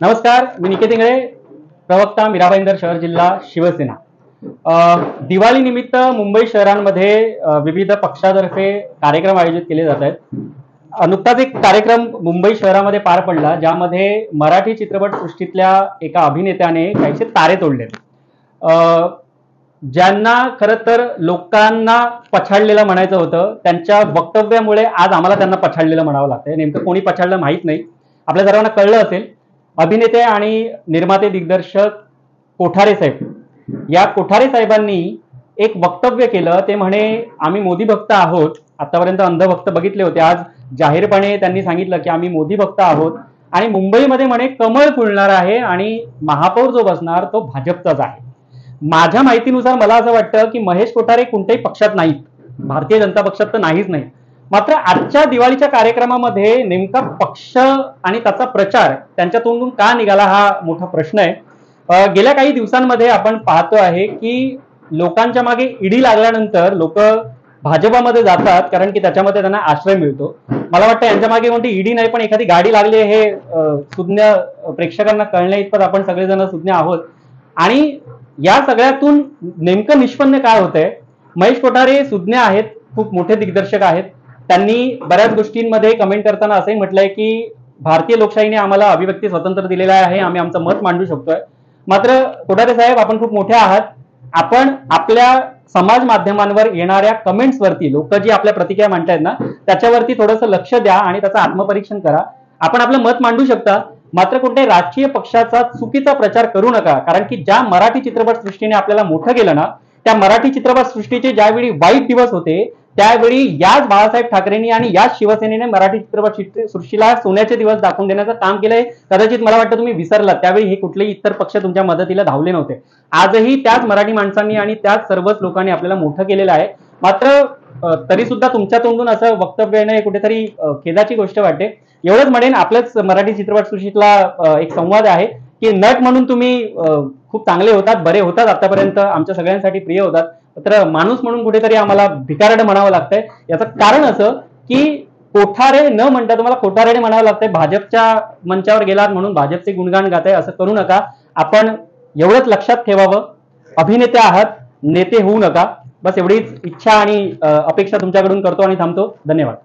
नमस्कार, मी निकेत इंगळे, प्रवक्ता मीरा भाईंदर शहर जिल्हा शिवसेना। दिवाळी निमित्त मुंबई शहरांमध्ये विविध पक्षातर्फे कार्यक्रम आयोजित केले जात आहेत। नुकताच एक कार्यक्रम मुंबई शहरामध्ये पार पडला, ज्यामध्ये मराठी चित्रपट सृष्टीतल्या एका अभिनेत्याने काहीसे तारे तोडले, ज्यांना खरं तर लोकांना पछाडलेलं म्हणायचं होतं। त्यांच्या वक्तव्यामुळे आज आम्हाला त्यांना पछाडलेलं म्हणावं लागतंय। नेमकं कोणी पछाडलं माहित नाही, आपल्या सर्वांना कळलं असेल। अभिनेते आणि निर्माते दिग्दर्शक कोठारे साहेब, या कोठारे साहेबांनी एक वक्तव्य केलं। ते म्हणे, आम्ही मोदी भक्त आहोत। आतापर्यंत अंध भक्त बघितले होते, आज जाहीरपणे त्यांनी सांगितलं की आम्ही मोदी भक्त आहोत आणि मुंबईमध्ये म्हणे कमळ फुलणार आहे आणि महापौर जो बसणार तो भाजपचाच आहे। माझ्या माहितीनुसार मला असं वाटतं की महेश कोठारे कोणत्याही पक्षात नाहीत, भारतीय जनता पक्षात तर नाहीच नाही। मात्र आजच्या दिवाळीच्या कार्यक्रमामध्ये नेमका पक्ष आणि त्याचा प्रचार त्यांच्या तोंडून का निघाला हा मोठा प्रश्न आहे। गेल्या काही दिवसांमध्ये आपण पाहतो आहे की लोकांच्या मागे ईडी लागल्यानंतर लोक भाजपामध्ये जातात, कारण की त्याच्यामध्ये त्यांना आश्रय मिळतो। मला वाटतं यांच्या मागे कोणती ईडी नाही, पण एखादी गाडी लागली हे सुज्ञ प्रेक्षकांना कळण्या इतपत आपण सगळेजण सुज्ञ आहोत। आणि या सगळ्यातून नेमकं निष्पन्न काय होतंय, महेश कोठारे सुज्ञ आहेत, खूप मोठे दिग्दर्शक आहेत। त्यांनी बऱ्याच गोष्टींमध्ये कमेंट करताना असंही म्हटलंय की भारतीय लोकशाहीने आम्हाला अभिव्यक्ती स्वातंत्र्य दिलेलं आहे, आम्ही आमचं मत मांडू शकतोय। मात्र कोठारे साहेब, आपण खूप मोठे आहात, आपण आपल्या समाज माध्यमांवर येणाऱ्या कमेंट्स वरती लोक जी आपल्या प्रतिक्रिया मांडतायत ना, त्याच्यावरती थोडंसं लक्ष द्या आणि त्याचं आत्मपरीक्षण करा। आपण आपलं मत मांडू शकता, मात्र कोणत्याही राजकीय पक्षाचा चुकीचा प्रचार करू नका, कारण की ज्या मराठी चित्रपट सृष्टीने आपल्याला मोठं केलं ना, त्या मराठी चित्रपट सृष्टीचे ज्यावेळी वाईट दिवस होते त्यावेळी याच बाळासाहेब ठाकरेंनी आणि याच शिवसेनेने मराठी चित्रपट सृष्टीला सोन्याचे दिवस दाखवून देण्याचं काम केलंय। कदाचित मला वाटतं तुम्ही विसरलात, त्यावेळी हे कुठलेही इतर पक्ष तुमच्या मदतीला धावले नव्हते। आजही त्याच मराठी माणसांनी आणि त्याच सर्वच लोकांनी आपल्याला मोठं केलेलं आहे। मात्र तरी सुद्धा तुमच्या तोंडून असं वक्तव्य येणं हे कुठेतरी खेदाची गोष्ट वाटते। एवढंच म्हणेन, आपल्याच मराठी चित्रपट सृष्टीतला एक संवाद आहे की नट म्हणून तुम्ही खूप चांगले होतात, बरे होतात, आतापर्यंत आमच्या सगळ्यांसाठी प्रिय होतात, तर माणूस म्हणून कुठेतरी आम्हाला भिकारड म्हणावं लागतंय। याचं कारण असं की कोठारे न म्हणता तुम्हाला कोठारेने म्हणावं लागतंय। भाजपच्या मंचावर गेलात म्हणून भाजपचे गुणगान गाताय, असं करू नका। आपण एवढंच लक्षात ठेवावं, अभिनेते आहात, नेते होऊ नका। बस एवढीच इच्छा आणि अपेक्षा तुमच्याकडून करतो आणि थांबतो। धन्यवाद।